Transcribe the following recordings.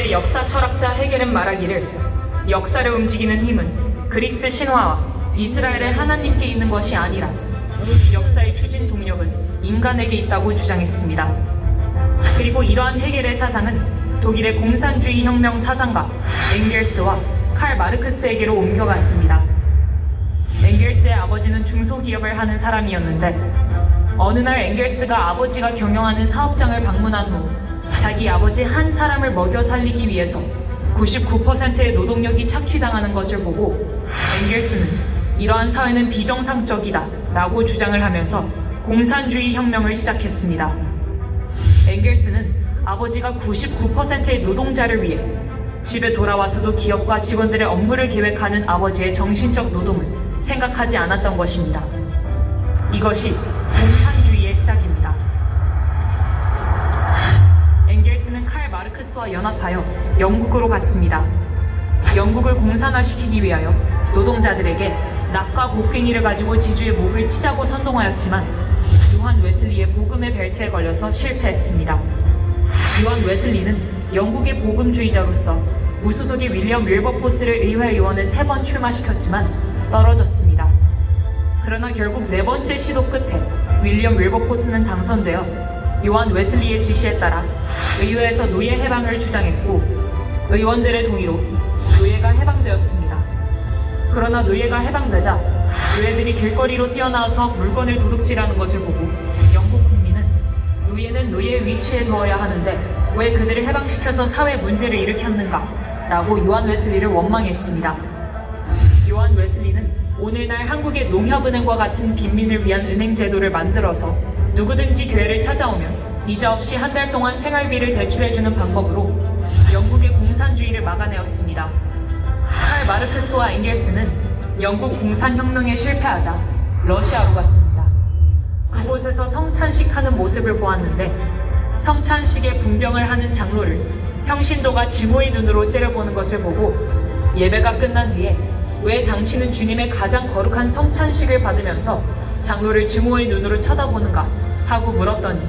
그리스의 역사 철학자 헤겔은 말하기를 역사를 움직이는 힘은 그리스 신화와 이스라엘의 하나님께 있는 것이 아니라 역사의 추진 동력은 인간에게 있다고 주장했습니다. 그리고 이러한 헤겔의 사상은 독일의 공산주의 혁명 사상가 엥겔스와 칼 마르크스에게로 옮겨갔습니다. 엥겔스의 아버지는 중소기업을 하는 사람이었는데 어느 날 엥겔스가 아버지가 경영하는 사업장을 방문한 후 자기 아버지 한 사람을 먹여 살리기 위해서 99%의 노동력이 착취당하는 것을 보고 엥겔스는 이러한 사회는 비정상적이다 라고 주장을 하면서 공산주의 혁명을 시작했습니다. 엥겔스는 아버지가 99%의 노동자를 위해 집에 돌아와서도 기업과 직원들의 업무를 계획하는 아버지의 정신적 노동은 생각하지 않았던 것입니다. 이것이 공산주의의 시작입니다. 엥겔스는 칼 마르크스와 연합하여 영국으로 갔습니다. 영국을 공산화시키기 위하여 노동자들에게 낙과 곡괭이를 가지고 지주의 목을 치자고 선동하였지만 요한 웨슬리의 복음의 벨트에 걸려서 실패했습니다. 요한 웨슬리는 영국의 복음주의자로서 무소속의 윌리엄 윌버포스를 의회의원을 3번 출마시켰지만 떨어졌습니다. 그러나 결국 4번째 시도 끝에 윌리엄 윌버포스는 당선되어 요한 웨슬리의 지시에 따라 의회에서 노예 해방을 주장했고 의원들의 동의로 노예가 해방되었습니다. 그러나 노예가 해방되자 노예들이 길거리로 뛰어나와서 물건을 도둑질하는 것을 보고 영국 국민은 노예는 노예의 위치에 두어야 하는데 왜 그들을 해방시켜서 사회 문제를 일으켰는가 라고 요한 웨슬리를 원망했습니다. 요한 웨슬리는 오늘날 한국의 농협은행과 같은 빈민을 위한 은행 제도를 만들어서 누구든지 교회를 찾아오면 이자 없이 한 달 동안 생활비를 대출해주는 방법으로 영국의 공산주의를 막아내었습니다. 칼 마르크스와 엥겔스는 영국 공산혁명에 실패하자 러시아로 갔습니다. 그곳에서 성찬식하는 모습을 보았는데 성찬식에 분병을 하는 장로를 평신도가 증오의 눈으로 째려보는 것을 보고 예배가 끝난 뒤에 왜 당신은 주님의 가장 거룩한 성찬식을 받으면서 장로를 증오의 눈으로 쳐다보는가 하고 물었더니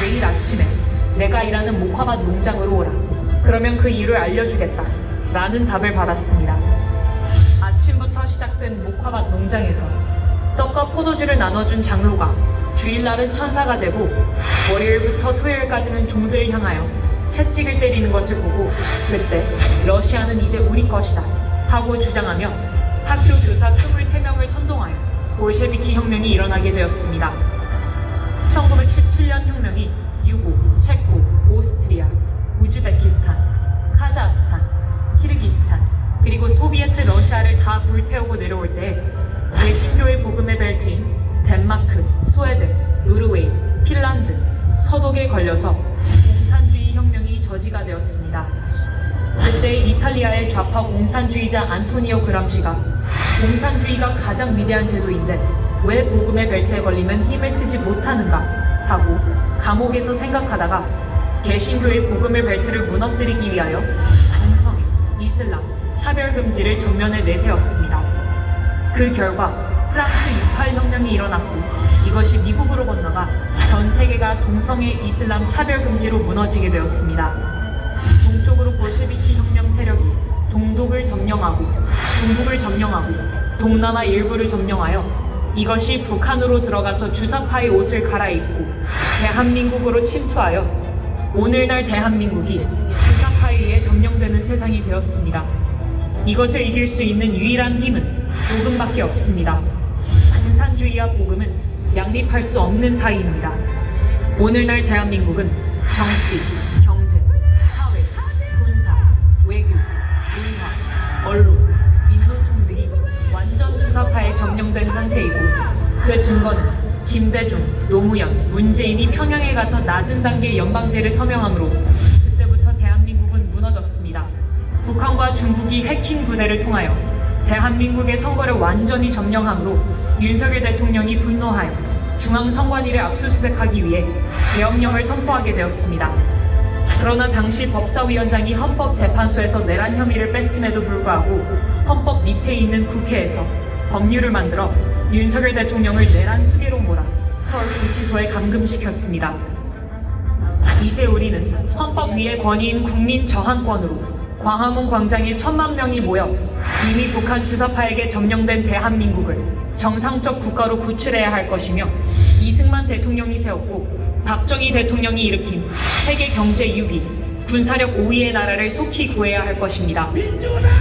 내일 아침에 내가 일하는 목화밭 농장으로 오라. 그러면 그 이유를 알려주겠다 라는 답을 받았습니다. 아침부터 시작된 목화밭 농장에서 떡과 포도주를 나눠준 장로가 주일날은 천사가 되고 월요일부터 토요일까지는 종들을 향하여 채찍을 때리는 것을 보고 그때 러시아는 이제 우리 것이다 하고 주장하며 학교 교사 23명을 선동하여 볼셰비키 혁명이 일어나게 되었습니다. 1917년 혁명이 유고, 체코, 오스트리아, 우즈베키스탄, 카자흐스탄, 키르기스탄, 그리고 소비에트 러시아를 다 불태우고 내려올 때 개신교의 복음의 벨트인 덴마크, 스웨덴, 노르웨이, 핀란드, 서독에 걸려서 공산주의 혁명이 저지가 되었습니다. 그때 이탈리아의 좌파 공산주의자 안토니오 그람시가 공산주의가 가장 위대한 제도인데 왜 복음의 벨트에 걸리면 힘을 쓰지 못하는가 하고 감옥에서 생각하다가 개신교의 복음의 벨트를 무너뜨리기 위하여 동성애, 이슬람, 차별금지를 전면에 내세웠습니다. 그 결과 프랑스 68혁명이 일어났고 이것이 미국으로 건너가 전 세계가 동성애, 이슬람, 차별금지로 무너지게 되었습니다. 동쪽으로 볼셰비키 혁명 세력이 동독을 점령하고 중국을 점령하고 동남아 일부를 점령하여 이것이 북한으로 들어가서 주사파의 옷을 갈아입고 대한민국으로 침투하여 오늘날 대한민국이 주사파에 의해 점령되는 세상이 되었습니다. 이것을 이길 수 있는 유일한 힘은 복음밖에 없습니다. 공산주의와 복음은 양립할 수 없는 사이입니다. 오늘날 대한민국은 정치, 경제, 사회, 군사, 외교, 문화, 언론, 민노총 등이 완전 주사파에 점령된 상태이고 그 증거는 김대중, 노무현, 문재인이 평양에 가서 낮은 단계 연방제를 서명함으로 그때부터 대한민국은 무너졌습니다. 북한과 중국이 해킹 부대를 통하여 대한민국의 선거를 완전히 점령함으로 윤석열 대통령이 분노하여 중앙선관위를 압수수색하기 위해 계엄령을 선포하게 되었습니다. 그러나 당시 법사위원장이 헌법재판소에서 내란 혐의를 뺐음에도 불구하고 헌법 밑에 있는 국회에서 법률을 만들어 윤석열 대통령을 내란 수계로 몰아 서울구치소에 감금시켰습니다. 이제 우리는 헌법 위의 권위인 국민 저항권으로 광화문 광장에 1,000만 명이 모여 이미 북한 주사파에게 점령된 대한민국을 정상적 국가로 구출해야 할 것이며, 이승만 대통령이 세웠고 박정희 대통령이 일으킨 세계 경제 6위, 군사력 5위의 나라를 속히 구해야 할 것입니다.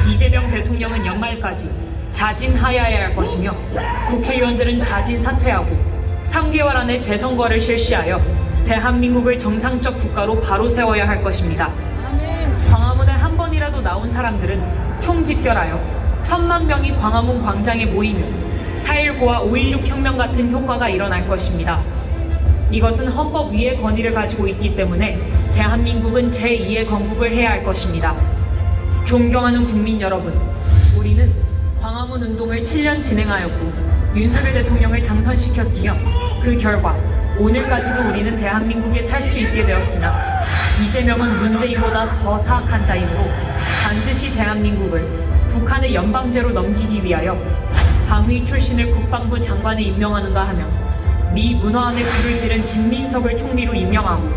이재명 대통령은 연말까지 자진하야해야 할 것이며, 국회의원들은 자진 사퇴하고 3개월 안에 재선거를 실시하여 대한민국을 정상적 국가로 바로 세워야 할 것입니다. 광화문에 한 번이라도 나온 사람들은 총집결하여 1,000만 명이 광화문 광장에 모이면 4.19와 5.16 혁명 같은 효과가 일어날 것입니다. 이것은 헌법 위의 권위를 가지고 있기 때문에 대한민국은 제2의 건국을 해야 할 것입니다. 존경하는 국민 여러분, 우리는 광화문 운동을 7년 진행하였고 윤석열 대통령을 당선시켰으며, 그 결과 오늘까지도 우리는 대한민국에 살 수 있게 되었으나, 이재명은 문재인보다 더 사악한 자이므로 반드시 대한민국을 북한의 연방제로 넘기기 위하여 방위 출신을 국방부 장관에 임명하는가 하며, 미 문화안에 불을 지른 김민석을 총리로 임명하고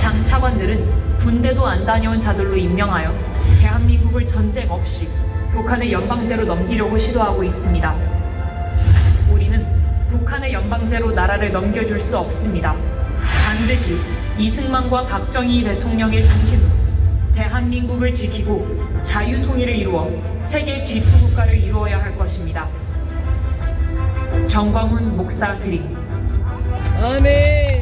장차관들은 군대도 안 다녀온 자들로 임명하여 대한민국을 전쟁 없이 북한의 연방제로 넘기려고 시도하고 있습니다. 우리는 북한의 연방제로 나라를 넘겨줄 수 없습니다. 반드시 이승만과 박정희 대통령의 중심으로 대한민국을 지키고 자유통일을 이루어 세계 G2 국가를 이루어야 할 것입니다. 정광훈 목사 드림. 아멘.